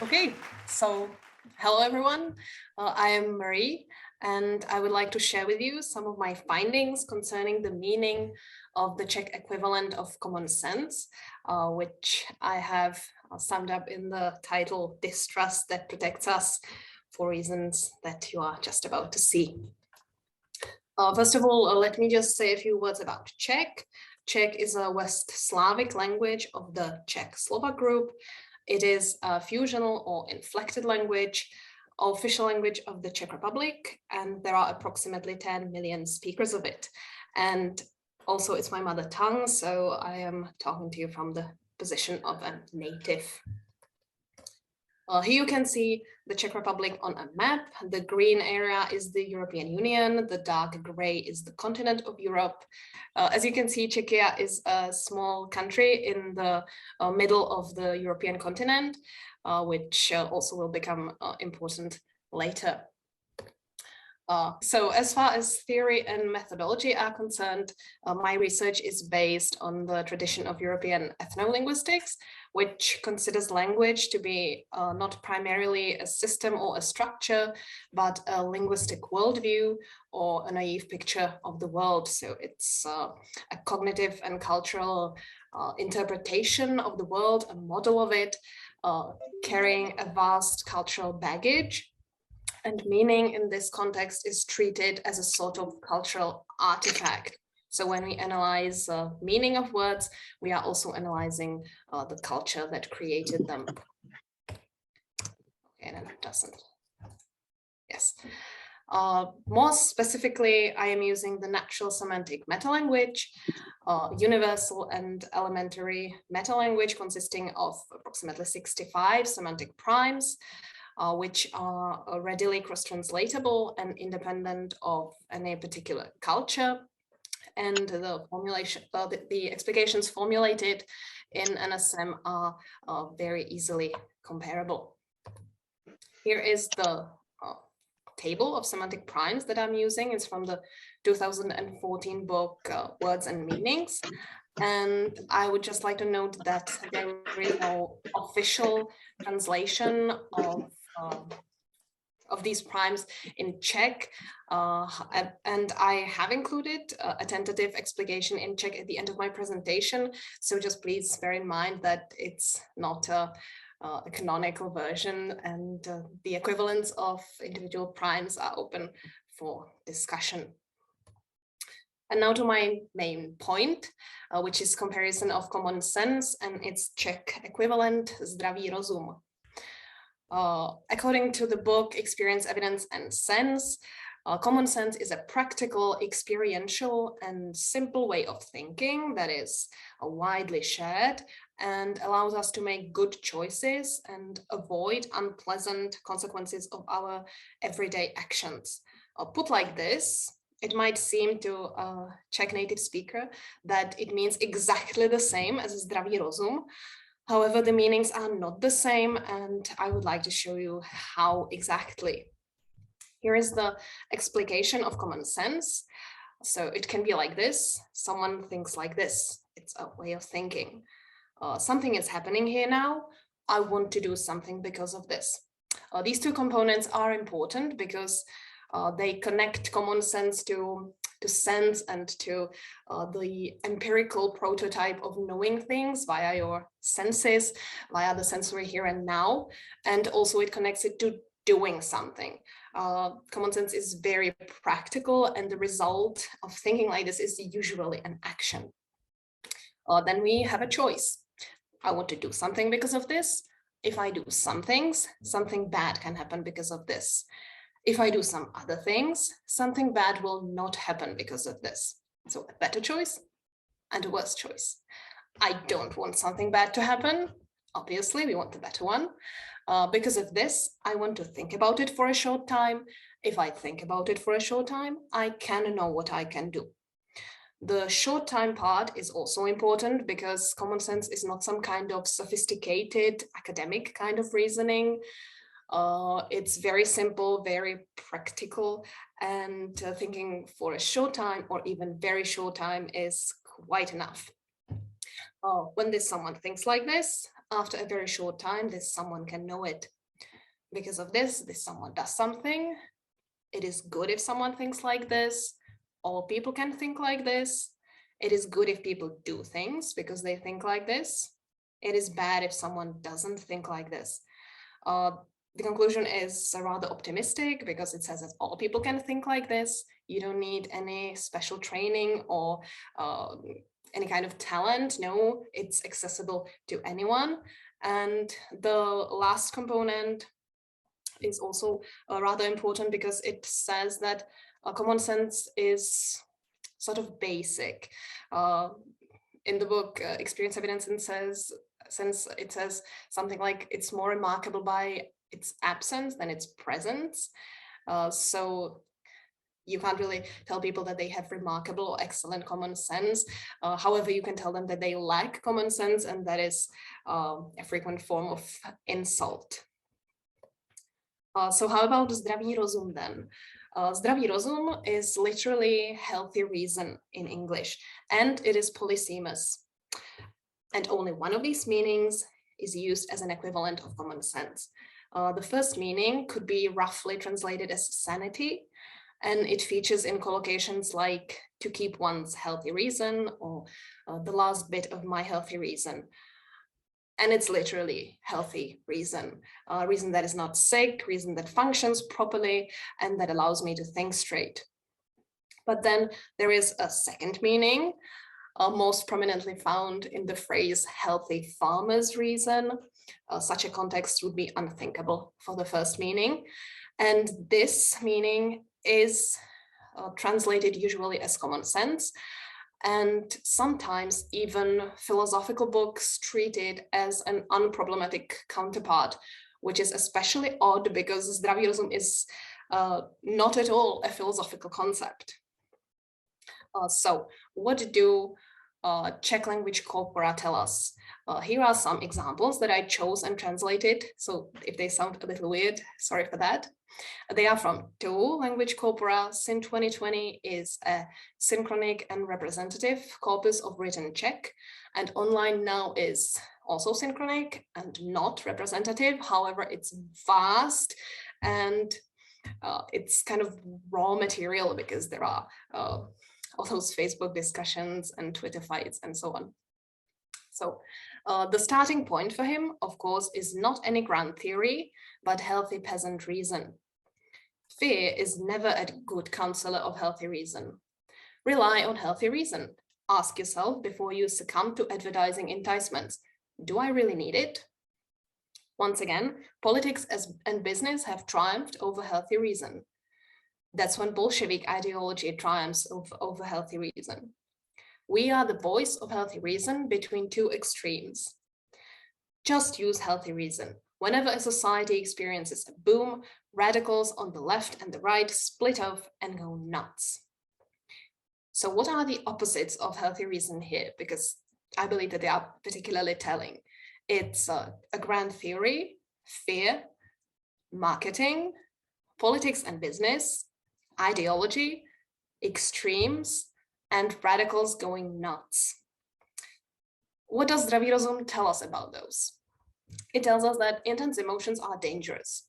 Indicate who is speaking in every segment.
Speaker 1: Okay, so hello everyone. I am Marie, and I would like to share with you some of my findings concerning the meaning of the Czech equivalent of common sense, which I have summed up in the title Distrust that protects us, for reasons that you are just about to see. First of all, let me just say a few words about Czech. Czech is a West Slavic language of the Czech Slovak group. It is a fusional or inflected language, official language of the Czech Republic, and there are approximately 10 million speakers of it. And also it's my mother tongue, so I am talking to you from the position of a native. Here you can see the Czech Republic on a map. The green area is the European Union. The dark gray is the continent of Europe. As you can see, Czechia is a small country in the middle of the European continent, which also will become important later. So as far as theory and methodology are concerned, my research is based on the tradition of European ethnolinguistics, which considers language to be not primarily a system or a structure, but a linguistic worldview or a naive picture of the world. So it's a cognitive and cultural interpretation of the world, a model of it, carrying a vast cultural baggage. And meaning in this context is treated as a sort of cultural artifact. So when we analyze meaning of words, we are also analyzing the culture that created them. Okay, and it doesn't. Yes. More specifically, I am using the natural semantic metalanguage, universal and elementary metalanguage consisting of approximately 65 semantic primes, which are readily cross-translatable and independent of any particular culture. And the formulation, the explications formulated in NSM are very easily comparable. Here is the table of semantic primes that I'm using. It's from the 2014 book, Words and Meanings. And I would just like to note that there is no official translation of these primes in Czech, and I have included a tentative explication in Czech at the end of my presentation. So just please bear in mind that it's not a canonical version, and the equivalents of individual primes are open for discussion. And now to my main point, which is comparison of common sense and its Czech equivalent, zdravý rozum. According to the book Experience, Evidence and Sense, common sense is a practical, experiential, and simple way of thinking that is widely shared and allows us to make good choices and avoid unpleasant consequences of our everyday actions. Put like this, it might seem to a Czech native speaker that it means exactly the same as zdravý rozum. However, the meanings are not the same, and I would like to show you how exactly. Here is the explication of common sense. So it can be like this. Someone thinks like this. It's a way of thinking. Something is happening here now. I want to do something because of this. These two components are important because they connect common sense to sense and to the empirical prototype of knowing things via your senses, via the sensory here and now, and also it connects it to doing something. Common sense is very practical, and the result of thinking like this is usually an action. Then we have a choice. I want to do something because of this. If I do some things, something bad can happen because of this. If I do some other things, something bad will not happen because of this. So a better choice and a worse choice. I don't want something bad to happen. Obviously, we want the better one. Because of this, I want to think about it for a short time. If I think about it for a short time, I can know what I can do. The short time part is also important because common sense is not some kind of sophisticated academic kind of reasoning. It's very simple, very practical, and thinking for a short time or even very short time is quite enough. When someone thinks like this, after a very short time, this someone can know it. Because of this someone does something. It is good if someone thinks like this. All people can think like this. It is good if people do things because they think like this. It is bad if someone doesn't think like this. The conclusion is rather optimistic because it says that all people can think like this. You don't need any special training or any kind of talent. No, it's accessible to anyone. And the last component is also rather important because it says that common sense is sort of basic. In the book Experience, Evidence, and Sense, it says something like it's more remarkable by its absence than its presence. So you can't really tell people that they have remarkable or excellent common sense. However, you can tell them that they lack common sense, and that is a frequent form of insult. So how about zdravý rozum then? Zdravý rozum is literally healthy reason in English, and it is polysemous. And only one of these meanings is used as an equivalent of common sense. The first meaning could be roughly translated as sanity, and it features in collocations like to keep one's healthy reason or the last bit of my healthy reason. And it's literally healthy reason, reason that is not sick, reason that functions properly, and that allows me to think straight. But then there is a second meaning, most prominently found in the phrase healthy farmer's reason. Such a context would be unthinkable for the first meaning. And this meaning is translated usually as common sense, and sometimes even philosophical books treat it as an unproblematic counterpart, which is especially odd because zdravý rozum is not at all a philosophical concept. So what do Czech language corpora tell us? Here are some examples that I chose and translated. So if they sound a little weird, sorry for that. They are from two language corpora. Syn 2020 is a synchronic and representative corpus of written Czech, and online now is also synchronic and not representative. However, it's vast and it's kind of raw material because there are all those Facebook discussions and Twitter fights and so on. So the starting point for him, of course, is not any grand theory, but healthy peasant reason. Fear is never a good counselor of healthy reason. Rely on healthy reason. Ask yourself before you succumb to advertising enticements, do I really need it? Once again, politics and business have triumphed over healthy reason. That's when Bolshevik ideology triumphs over healthy reason. We are the voice of healthy reason between two extremes. Just use healthy reason. Whenever a society experiences a boom, radicals on the left and the right split off and go nuts. So what are the opposites of healthy reason here? Because I believe that they are particularly telling. It's a grand theory, fear, marketing, politics and business, ideology, extremes, and radicals going nuts. What does zdravý rozum tell us about those? It tells us that intense emotions are dangerous.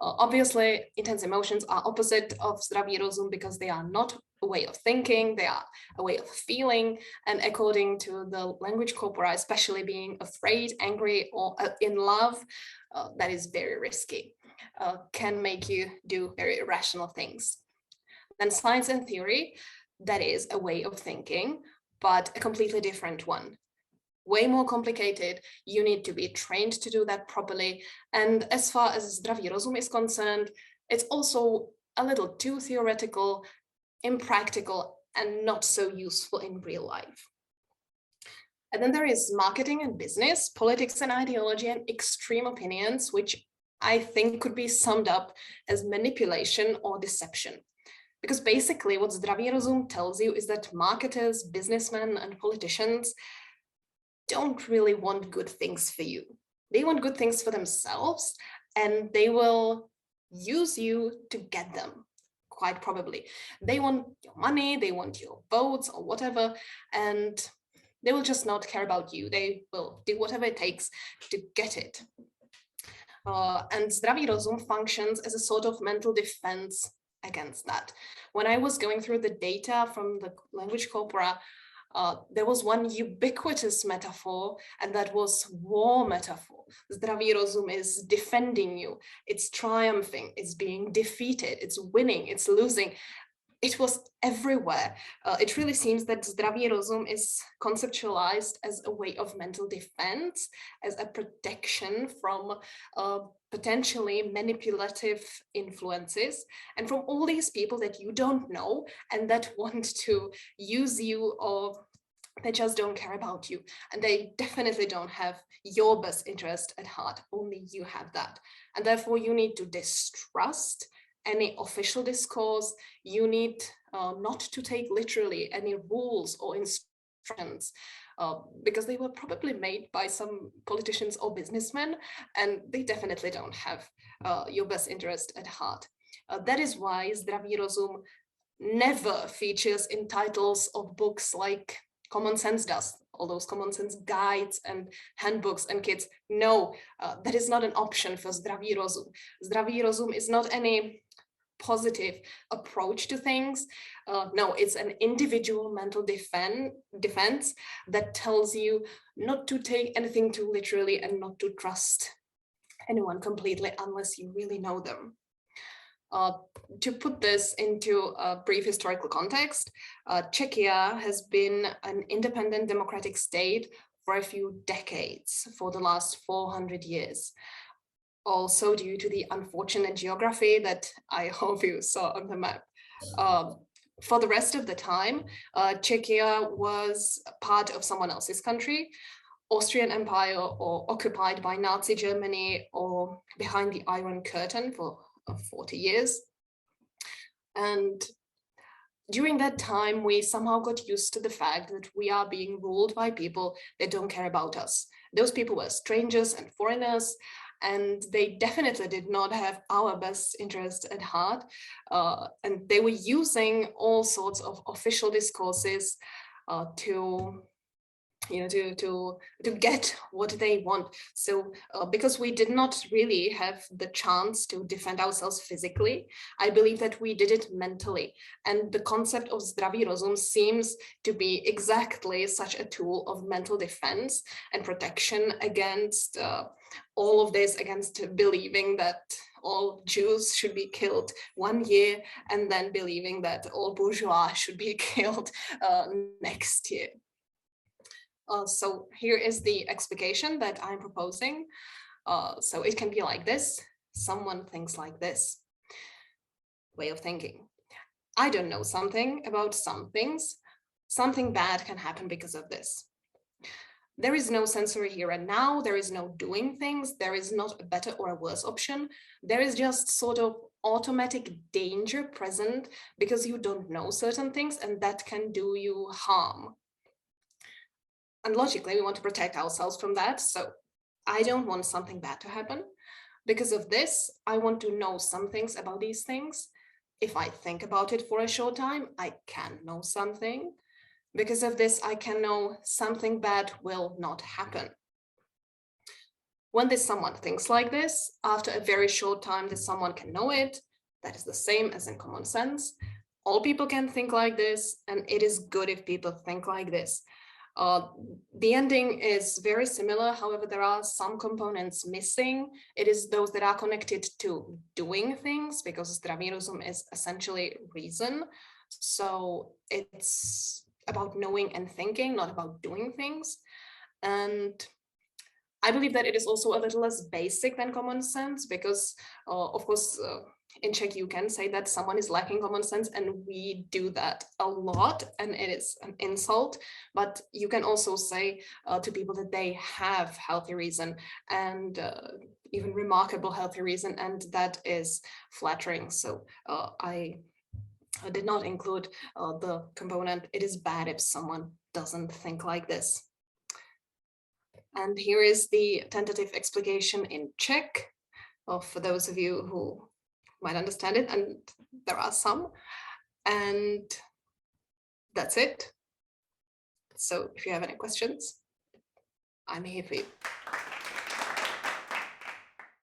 Speaker 1: Obviously, intense emotions are opposite of zdravý rozum because they are not a way of thinking, they are a way of feeling, and according to the language corpora, especially being afraid, angry, or in love, that is very risky, can make you do very irrational things. Then science and theory, that is a way of thinking, but a completely different one. Way more complicated, you need to be trained to do that properly. And as far as zdravý rozum is concerned, it's also a little too theoretical, impractical, and not so useful in real life. And then there is marketing and business, politics and ideology, and extreme opinions, which I think could be summed up as manipulation or deception. Because basically what zdravý rozum tells you is that marketers, businessmen, and politicians don't really want good things for you. They want good things for themselves, and they will use you to get them, quite probably. They want your money, they want your votes or whatever, and They will just not care about you. They will do whatever it takes to get it. And zdravý rozum functions as a sort of mental defense against that. When I was going through the data from the language corpora, there was one ubiquitous metaphor, and that was war metaphor. Zdravý rozum is defending you, it's triumphing, it's being defeated, it's winning, it's losing. It was everywhere. It really seems that zdravý rozum is conceptualized as a way of mental defense, as a protection from potentially manipulative influences and from all these people that you don't know and that want to use you, or they just don't care about you. And they definitely don't have your best interest at heart. Only you have that. And therefore you need to distrust any official discourse. You need not to take literally any rules or instructions, because they were probably made by some politicians or businessmen, and they definitely don't have your best interest at heart. That is why zdravý rozum never features in titles of books like Common Sense does, all those common sense guides and handbooks and kids. No, that is not an option for zdravý rozum. Zdravý rozum is not any positive approach to things. No, it's an individual mental defense that tells you not to take anything too literally and not to trust anyone completely unless you really know them. To put this into a brief historical context, Czechia has been an independent democratic state for a few decades, for the last 400 years. Also due to the unfortunate geography that I hope you saw on the map. For the rest of the time, Czechia was part of someone else's country, Austrian Empire, or occupied by Nazi Germany, or behind the Iron Curtain for 40 years. And during that time, we somehow got used to the fact that we are being ruled by people that don't care about us. Those people were strangers and foreigners, and they definitely did not have our best interest at heart. And they were using all sorts of official discourses to get what they want. So because we did not really have the chance to defend ourselves physically, I believe that we did it mentally. And the concept of zdravý rozum seems to be exactly such a tool of mental defense and protection against all of this, against believing that all Jews should be killed 1 year and then believing that all bourgeois should be killed next year. So here is the explication that I'm proposing. So it can be like this. Someone thinks like this. Way of thinking. I don't know something about some things. Something bad can happen because of this. There is no sensory here and now. There is no doing things. There is not a better or a worse option. There is just sort of automatic danger present because you don't know certain things, and that can do you harm. And logically, we want to protect ourselves from that. So I don't want something bad to happen. Because of this, I want to know some things about these things. If I think about it for a short time, I can know something. Because of this, I can know something bad will not happen. When this someone thinks like this, after a very short time, this someone can know it. That is the same as in common sense. All people can think like this, and it is good if people think like this. The ending is very similar. However, there are some components missing. It is those that are connected to doing things, because zdravý rozum is essentially reason. So it's about knowing and thinking, not about doing things. And I believe that it is also a little less basic than common sense, because of course, in Czech, you can say that someone is lacking common sense, and we do that a lot, and it is an insult. But you can also say to people that they have healthy reason, and even remarkable healthy reason, and that is flattering. So I did not include the component, it is bad if someone doesn't think like this. And here is the tentative explication in Czech, for those of you who might understand it, and there are some. And that's it. So if you have any questions, I'm here for you.